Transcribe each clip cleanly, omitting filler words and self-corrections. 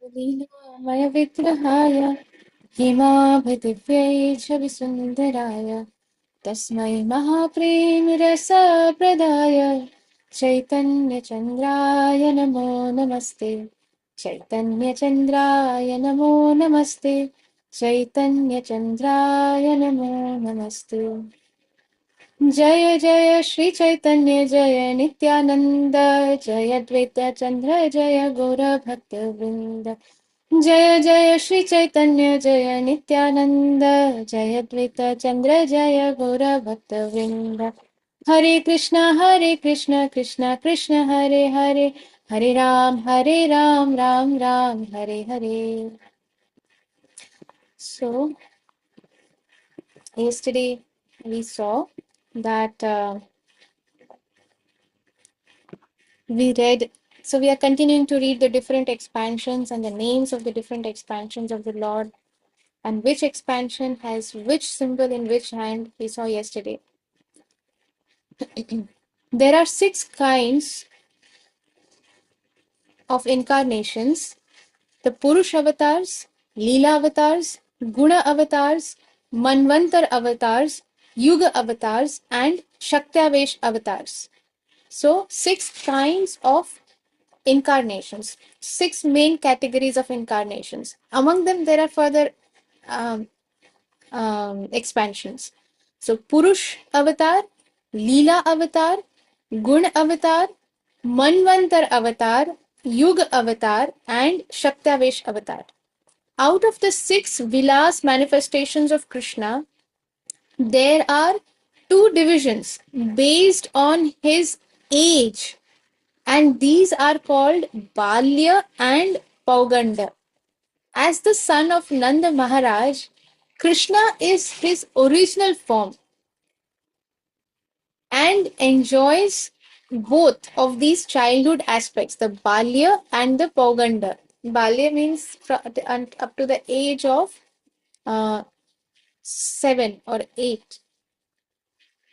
लीलामयविग्रहाय हेमाभृदिव्यैर्छविसुन्दराय तस्मै महाप्रेमरसप्रदाय चैतन्यचन्द्राय नमो नमस्ते। चैतन्यचन्द्राय नमो नमस्ते। चैतन्यचन्द्राय नमो नमस्ते। जय जय श्री चैतन्य जय नित्यानंद। जय द्वैत चंद्र जय गौर भक्तवृंद। जय जय श्री चैतन्य जय नित्यानंद। जय द्वैत चंद्र जय गौर भक्तवृंद। हरे कृष्ण कृष्ण कृष्ण हरे हरे, हरे Ram Ram Ram Hare Hare. So yesterday we saw that we read, so we are continuing to read the different expansions and the names of the different expansions of the Lord, and which expansion has which symbol in which hand we saw yesterday. There are 6 kinds of incarnations: the Purush avatars, Leela avatars, Guna avatars, Manvantar avatars, Yuga avatars, and Shaktavesh avatars. So 6 kinds of incarnations, 6 main categories of incarnations. Among them, there are further um, expansions. So, Purush avatar, Leela avatar, Gun avatar, Manvantar avatar, Yuga avatar, and Shaktavesh avatar. Out of the 6 Vilas manifestations of Krishna, there are 2 divisions based on his age, and these are called Balya and Pauganda. As the son of Nanda Maharaj, Krishna is his original form and enjoys both of these childhood aspects, the Balya and the Pauganda. Balya means up to the age of 7 or 8.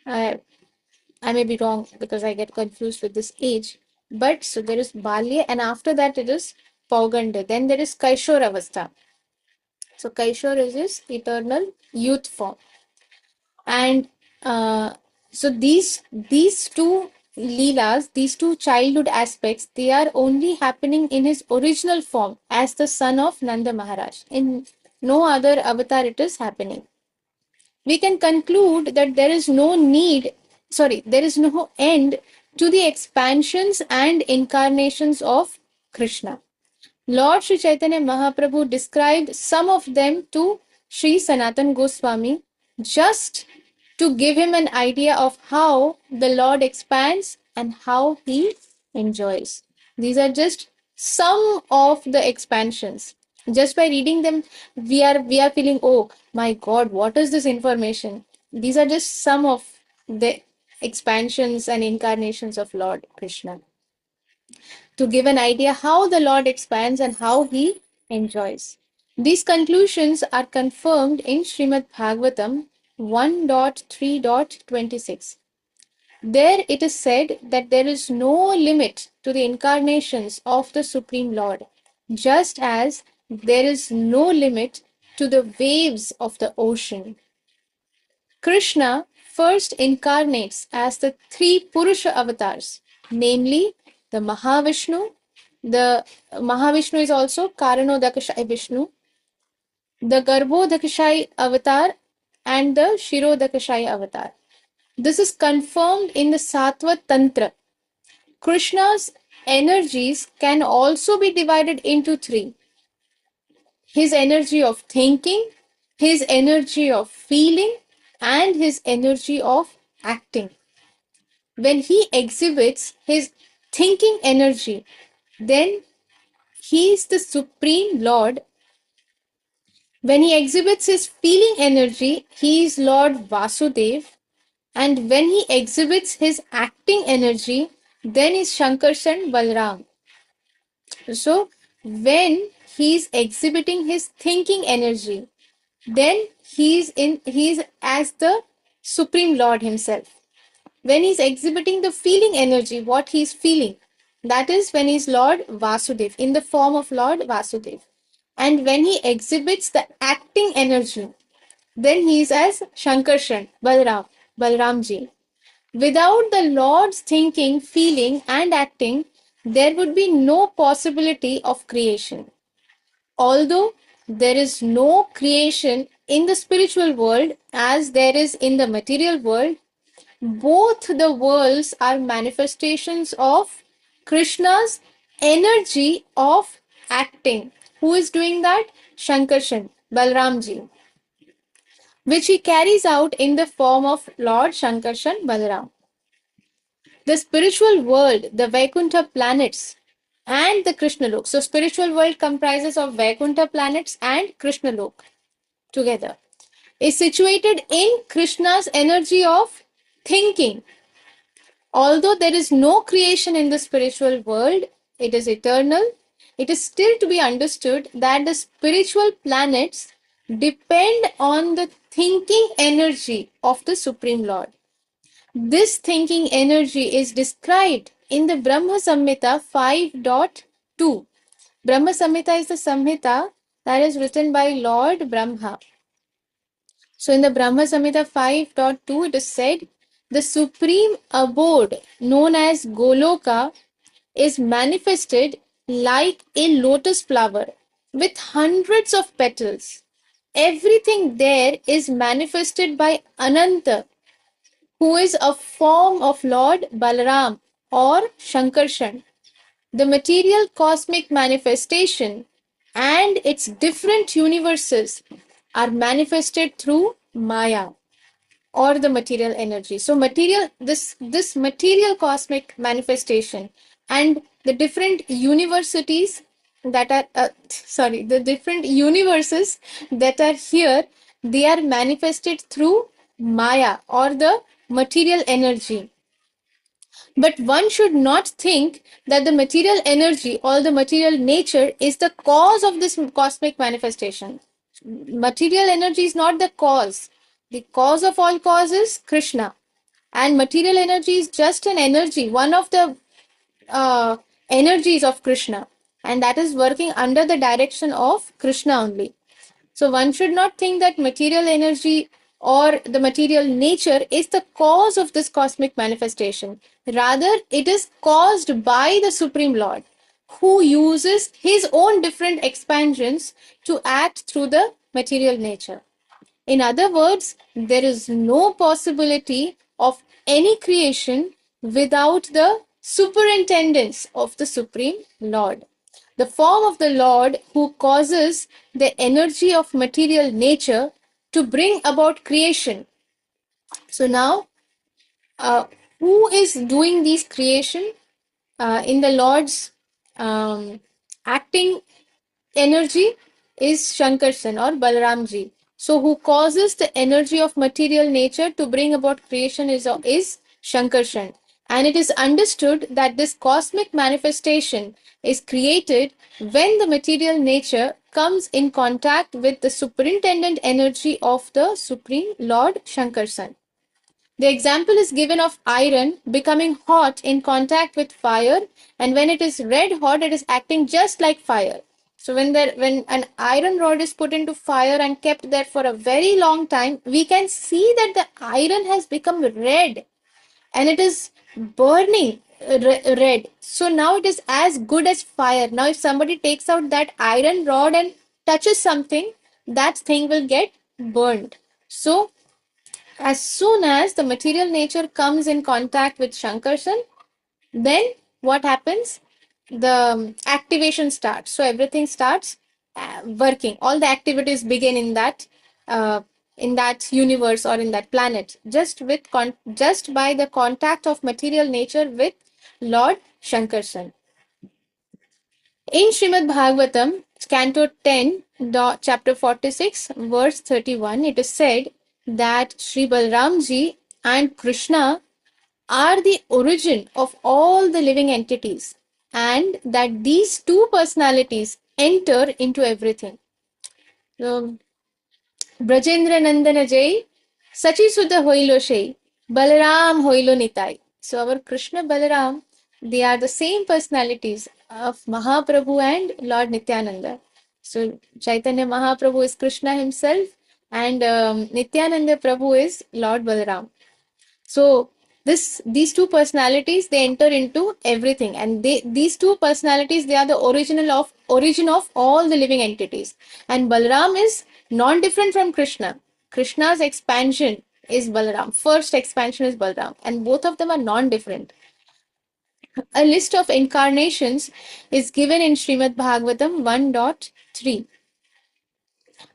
I may be wrong because I get confused with this age. But so there is Balya, and after that it is Pauganda. Then there is Kaishor Avastha. So Kaishor is his eternal youth form. And so these two leelas, these two childhood aspects, they are only happening in his original form as the son of Nanda Maharaj. In no other avatar it is happening. We can conclude that there is no end to the expansions and incarnations of Krishna. Lord Sri Chaitanya Mahaprabhu described some of them to Sri Sanatan Goswami just to give him an idea of how the Lord expands and how he enjoys. These are just some of the expansions. Just by reading them, we are feeling, oh my God, what is this information? These are just some of the expansions and incarnations of Lord Krishna, to give an idea how the Lord expands and how he enjoys. These conclusions are confirmed in Srimad Bhagavatam 1.3.26. There it is said that there is no limit to the incarnations of the Supreme Lord, just as there is no limit to the waves of the ocean. Krishna first incarnates as the 3 Purusha avatars, namely the Mahavishnu. The Mahavishnu is also Karanodakashayi Vishnu, the Garbhodakashayi avatar, and the Shirodakashayi avatar. This is confirmed in the Sattva Tantra. Krishna's energies can also be divided into 3: his energy of thinking, his energy of feeling, and his energy of acting. When he exhibits his thinking energy, then he is the Supreme Lord. When he exhibits his feeling energy, he is Lord Vasudev. And when he exhibits his acting energy, then is Shankarshan Balram. So, when he is exhibiting his thinking energy, then he is as the Supreme Lord himself. When he is exhibiting the feeling energy, what he is feeling, That is when he's Lord Vasudev, in the form of Lord Vasudev. And when he exhibits the acting energy, then he is as Shankarshan, Balramji. Without the Lord's thinking, feeling, and acting, there would be no possibility of creation. Although there is no creation in the spiritual world as there is in the material world, both the worlds are manifestations of Krishna's energy of acting. Who is doing that? Shankarshan, Balramji, which he carries out in the form of Lord Shankarshan Balaram. The spiritual world, the Vaikuntha planets, and the Krishna Lok. So, spiritual world comprises of Vaikuntha planets and Krishna Lok together. Is situated in Krishna's energy of thinking. Although there is no creation in the spiritual world, it is eternal. It is still to be understood that the spiritual planets depend on the thinking energy of the Supreme Lord. This thinking energy is described in the Brahma Samhita 5.2. Brahma Samhita is the Samhita that is written by Lord Brahma. So in the Brahma Samhita 5.2, it is said, the supreme abode known as Goloka is manifested like a lotus flower with hundreds of petals. Everything there is manifested by Ananta, who is a form of Lord Balaram or Shankarshan. The material cosmic manifestation and its different universes are manifested through Maya or the material energy. So material, this material cosmic manifestation and the different universities that are the different universes that are here, they are manifested through Maya or the material energy. But one should not think that the material energy or the material nature is the cause of this cosmic manifestation. Material energy is not the cause. The cause of all cause is Krishna. And material energy is just an energy, one of the uh, energies of Krishna. And that is working under the direction of Krishna only. So one should not think that material energy or the material nature is the cause of this cosmic manifestation. Rather, it is caused by the Supreme Lord, who uses his own different expansions to act through the material nature. In other words, there is no possibility of any creation without the superintendence of the Supreme Lord. The form of the Lord who causes the energy of material nature to bring about creation. So now, uh, who is doing these creation in the Lord's acting energy is Shankarshan or Balramji. So who causes the energy of material nature to bring about creation is Shankarshan. And it is understood that this cosmic manifestation is created when the material nature comes in contact with the superintendent energy of the Supreme Lord Shankarshan. The example is given of iron becoming hot in contact with fire, and when it is red hot, it is acting just like fire. So when an iron rod is put into fire and kept there for a very long time, we can see that the iron has become red and it is burning red. So now it is as good as fire. Now if somebody takes out that iron rod and touches something, that thing will get burned. So as soon as the material nature comes in contact with Shankarshan, then what happens? The activation starts. So everything starts working. All the activities begin in that universe or in that planet, just by the contact of material nature with Lord Shankarshan. In Srimad Bhagavatam, Canto 10, chapter 46, verse 31, it is said that Sri Balramji and Krishna are the origin of all the living entities, and that these two personalities enter into everything. So, Brajendra Nandana Jai, Sachi Sudha Hoilo Shai, Balaram Hoilo Nitai. So our Krishna Balaram, They are the same personalities of Mahaprabhu and Lord Nityananda. So Chaitanya Mahaprabhu is Krishna himself, and Nityananda Prabhu is Lord Balaram. So these two personalities, they enter into everything, and these two personalities, they are the origin of all the living entities. And Balaram is non-different from Krishna. Krishna's expansion is Balaram. First expansion is Balaram, and both of them are non-different. A list of incarnations is given in Srimad Bhagavatam 1.3,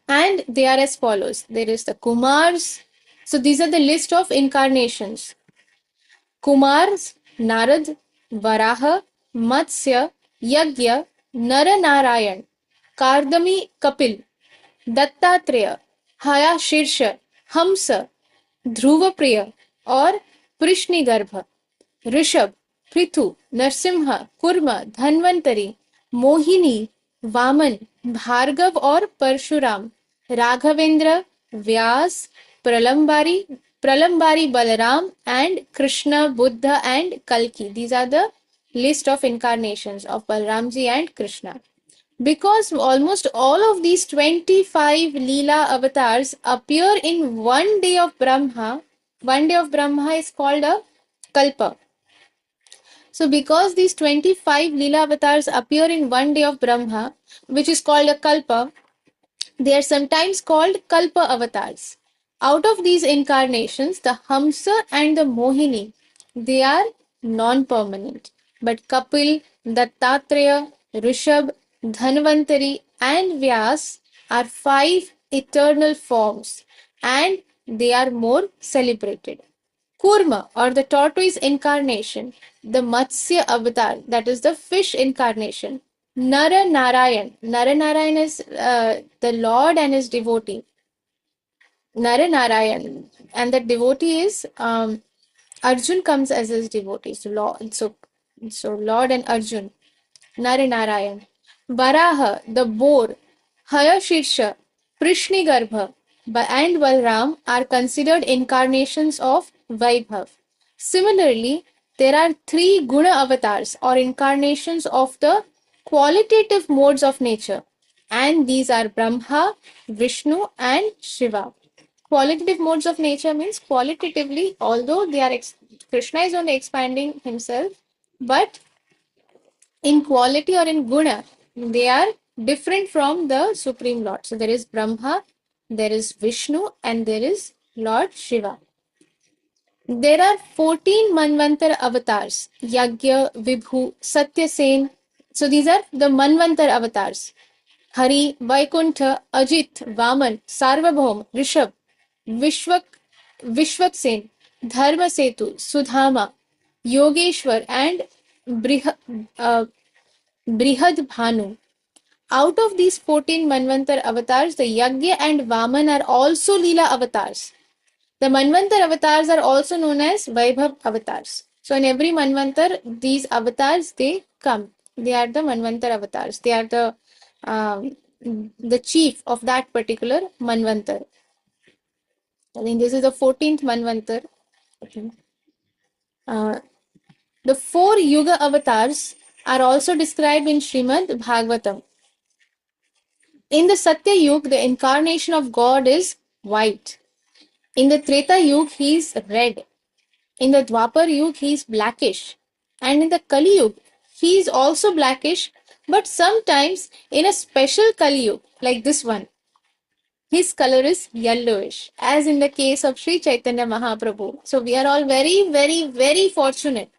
and they are as follows. There is the Kumars. So these are the list of incarnations. Kumars, Narad, Varaha, Matsya, Yagya, Naranarayan, Kardami Kapil, Dattatreya, Haya Shirsha, Hamsa, Dhruva और Prishnigarbha, Rishabh, Prithu, Narasimha, कुर्म, धन्वंतरी, मोहिनी, वामन, भार्गव और परशुराम, राघवेंद्र, व्यास, प्रलंबारी, प्रलंबारी Balram, and Krishna, Buddha and Kalki. These are the list of incarnations of Balramji and Krishna. Because almost all of these 25 Leela avatars appear in one day of Brahma is called a Kalpa. So because these 25 Leela avatars appear in one day of Brahma, which is called a Kalpa, they are sometimes called Kalpa avatars. Out of these incarnations, the Hamsa and the Mohini, they are non-permanent. But Kapil, Dattatreya, Rishabh, Dhanvantari and Vyas are five eternal forms, and they are more celebrated. Kurma or the tortoise incarnation, the Matsya avatar, that is the fish incarnation. Nara Narayan. Nara Narayan is the Lord and his devotee. Nara Narayan. And the devotee is Arjun comes as his devotee. So Lord and Arjun. Nara Narayan. Varaha, the boar. Hayashirsha, Prishnigarbha, and Balram are considered incarnations of Vaibhav. Similarly, there are three Guna avatars or incarnations of the qualitative modes of nature, and these are Brahma, Vishnu, and Shiva. Qualitative modes of nature means qualitatively, although Krishna is only expanding himself, but in quality or in guna, they are different from the Supreme Lord. So there is Brahma, there is Vishnu, and there is Lord Shiva. There are 14 Manvantar avatars, Yagya, Vibhu, Satyasen. So these are the Manvantar avatars. Hari, Vaikuntha, Ajit, Vaman, Sarvabhaum, Rishabh, Vishwak, Vishwaksen, Dharma Setu, Sudhama, Yogeshwar, and Brihad Bhanu. Out of these 14 Manvantar avatars, the Yagya and Vaman are also Leela avatars. The Manvantar avatars are also known as Vaibhav avatars. So in every Manvantar, these avatars, they come. They are the Manvantar avatars. They are the chief of that particular Manvantar. I think this is the 14th Manvantar. Uh, the four Yuga avatars are also described in Srimad Bhagavatam. In the Satya Yuga, the incarnation of God is white. In the Treta Yuga, he is red. In the Dwapar Yuga, he is blackish. And in the Kali Yuga, he is also blackish, but sometimes in a special Kali Yuga, like this one, his color is yellowish, as in the case of Sri Chaitanya Mahaprabhu. So we are all very, very, very fortunate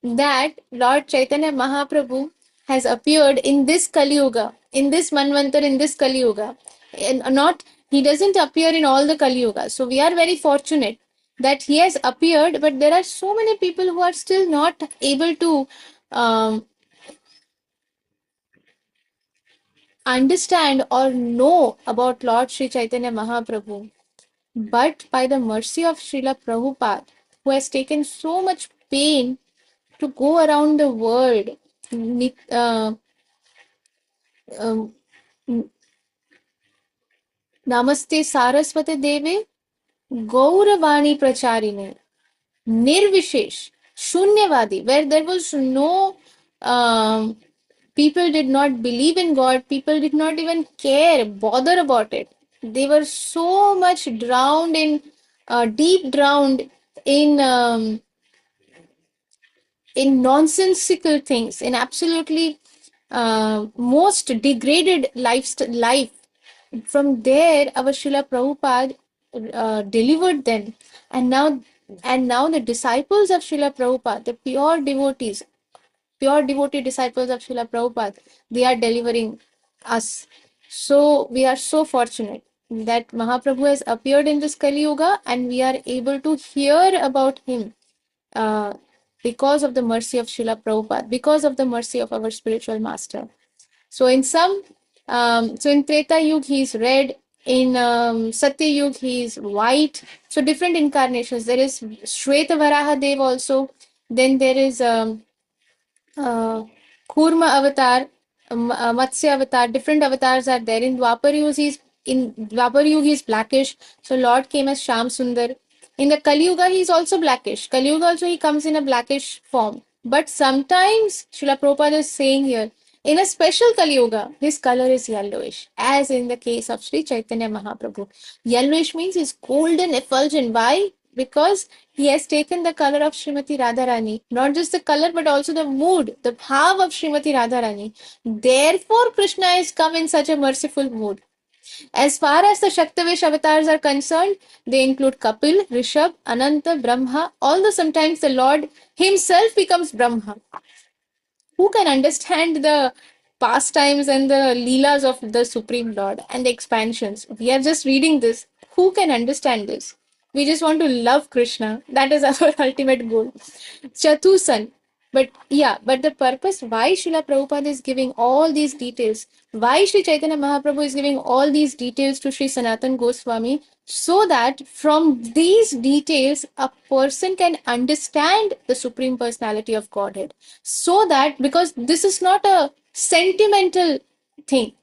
that Lord Chaitanya Mahaprabhu has appeared in this Kali Yuga, in this Manvantar, in this Kali Yuga. And not, he doesn't appear in all the Kali Yuga. So we are very fortunate that he has appeared, but there are so many people who are still not able to understand or know about Lord Sri Chaitanya Mahaprabhu. But by the mercy of Srila Prabhupada, who has taken so much pain to go around the world, um, Namaste Saraswati Deve Gauravani Pracharine Nirvishesh Shunyavadi, where there was no, people did not believe in God, people did not even care, bother about it. They were so much drowned in, deep drowned in nonsensical things, in absolutely most degraded life. From there, our Srila Prabhupada delivered them, and now the disciples of Srila Prabhupada, the pure devotee disciples of Srila Prabhupada, they are delivering us. So we are so fortunate that Mahaprabhu has appeared in this Kali Yuga, and we are able to hear about him, uh, because of the mercy of Srila Prabhupada, because of the mercy of our spiritual master. So in Treta Yuga he is red, in Satya Yuga he is white. So different incarnations. There is Shweta Varaha Dev also. Then there is uh, Kurma avatar, Matsya avatar, different avatars are there. In Dwapar Yuga he's blackish, so Lord came as Sham Sundar. In the Kali Yuga he is also blackish. Kali Yuga also he comes in a blackish form. But sometimes Srila Prabhupada is saying here, in a special Kali Yuga, his color is yellowish, as in the case of Sri Chaitanya Mahaprabhu. Yellowish means he's golden effulgent. Why? Because he has taken the color of Srimati Radharani, not just the color but also the mood, the bhav of Srimati Radharani. Therefore, Krishna has come in such a merciful mood. As far as the Shaktavesh avatars are concerned, they include Kapil, Rishabh, Ananta, Brahma, although sometimes the Lord himself becomes Brahma. Who can understand the pastimes and the leelas of the Supreme Lord and the expansions? We are just reading this. Who can understand this? We just want to love Krishna. That is our ultimate goal. Chatusan. But the purpose why Srila Prabhupada is giving all these details, why Sri Chaitanya Mahaprabhu is giving all these details to Sri Sanatan Goswami, so that from these details a person can understand the Supreme Personality of Godhead. So that, because this is not a sentimental thing,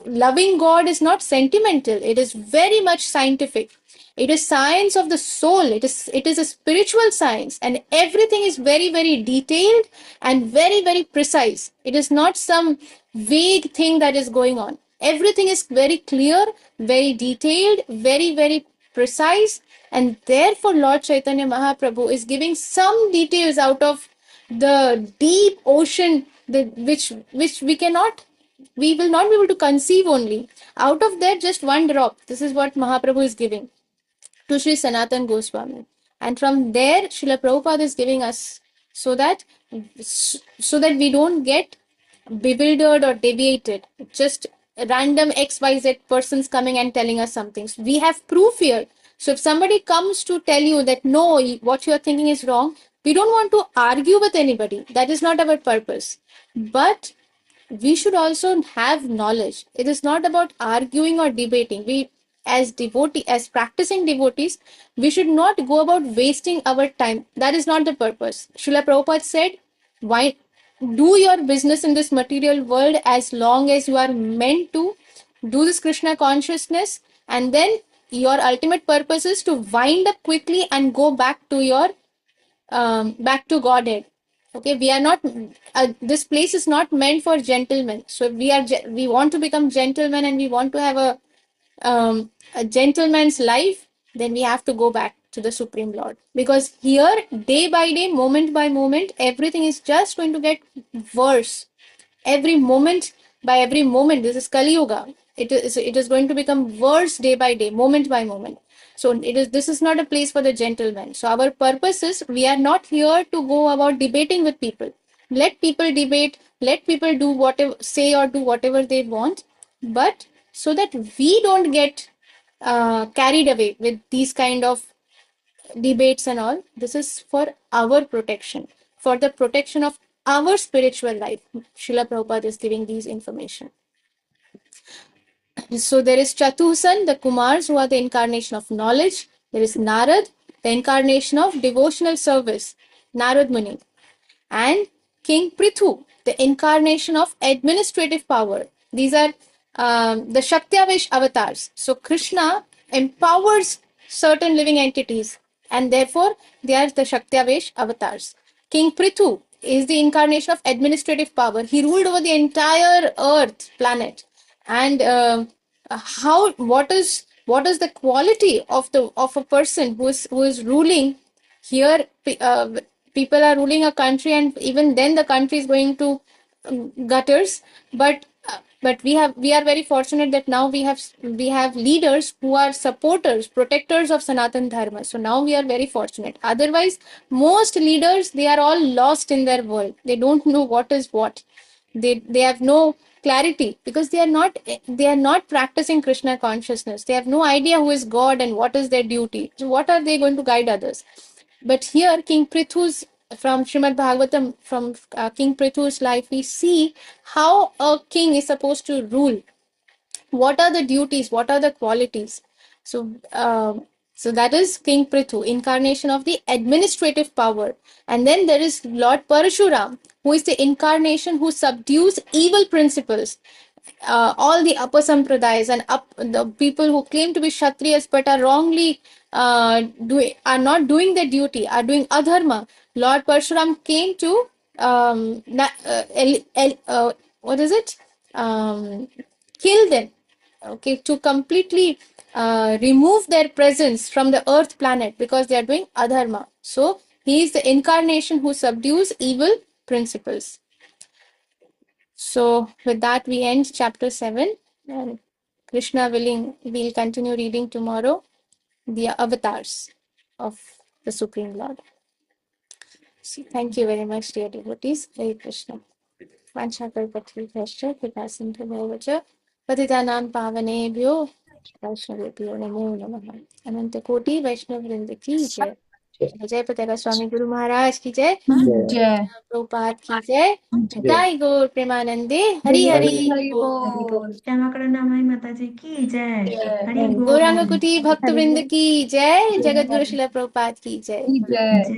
loving God is not sentimental, it is very much scientific. It is science of the soul. It is a spiritual science, and everything is very, very detailed and very, very precise. It is not some vague thing that is going on. Everything is very clear, very detailed, very, very precise, and therefore Lord Chaitanya Mahaprabhu is giving some details out of the deep ocean, which we will not be able to conceive. Only out of that, just one drop, this is what Mahaprabhu is giving to Sri Sanatan Goswami. And from there, Srila Prabhupada is giving us, so that we don't get bewildered or deviated. Just random XYZ persons coming and telling us something. So we have proof here. So if somebody comes to tell you that no, what you are thinking is wrong, we don't want to argue with anybody. That is not our purpose. But we should also have knowledge. It is not about arguing or debating. We, as practicing devotees, we should not go about wasting our time. That is not the purpose. Srila Prabhupada said, why do your business in this material world as long as you are meant to do this Krishna consciousness, and then your ultimate purpose is to wind up quickly and go back to Godhead. Okay, we are not. This place is not meant for gentlemen. So if we want to become gentlemen and we want to have a gentleman's life, then we have to go back to the Supreme Lord. Because here, day by day, moment by moment, everything is just going to get worse. Every moment by every moment, this is Kali Yuga. It is going to become worse day by day, moment by moment. So this is not a place for the gentleman. So our purpose is, we are not here to go about debating with people. Let people debate, let people do whatever, say or do whatever they want, but so that we don't get carried away with these kind of debates and all. This is for our protection, for the protection of our spiritual life. Srila Prabhupada is giving these information. So there is Chatusan, the Kumars, who are the incarnation of knowledge. There is Narad, the incarnation of devotional service, Narad Muni. And King Prithu, the incarnation of administrative power. These are the Shaktiavesh avatars. So Krishna empowers certain living entities and therefore they are the Shaktiavesh avatars. King Prithu is the incarnation of administrative power. He ruled over the entire Earth planet, and what is the quality of a person who is ruling here? People are ruling a country, and even then the country is going to gutters. But we are very fortunate that now we have leaders who are supporters, protectors of Sanatan Dharma. So now we are very fortunate. Otherwise, most leaders, they are all lost in their world. They don't know what is what. They have no clarity because they are not practicing Krishna consciousness. They have no idea who is God and what is their duty. So what are they going to guide others? But here, King Prithu's, from Srimad Bhagavatam, from King Prithu's life, we see how a king is supposed to rule. What are the duties? What are the qualities? So, so that is King Prithu, incarnation of the administrative power. And then there is Lord Parashuram, who is the incarnation who subdues evil principles. All the upper sampradayas and the people who claim to be Kshatriyas but are wrongly are not doing their duty, are doing adharma. Lord Parshuram came to what is it? Kill them, okay, to completely remove their presence from the earth planet because they are doing adharma. So he is the incarnation who subdues evil principles. So with that we end chapter 7, and Krishna willing, we'll continue reading tomorrow the avatars of the Supreme Lord. So thank you very much, dear devotees. Hare Krishna. Vanchakalpatribhyascha kripasindhubhaivacha patitanam pavanebhyo वैष्णवेभ्यो नमो नमः. अनंत कोटि वैष्णव वृंद की जय. जय पताका स्वामी गुरु महाराज की जय. जय प्रभुपाद की जय. जय निताई गौर प्रेमानंदे हरि हरि हरि बोल. बोल श्यामाकरण माताजी की जय. हरि जय बोल. गौरांग कुटी भक्त वृंद की जय. जगत गुरु शिला प्रभुपाद की जय. जय जय.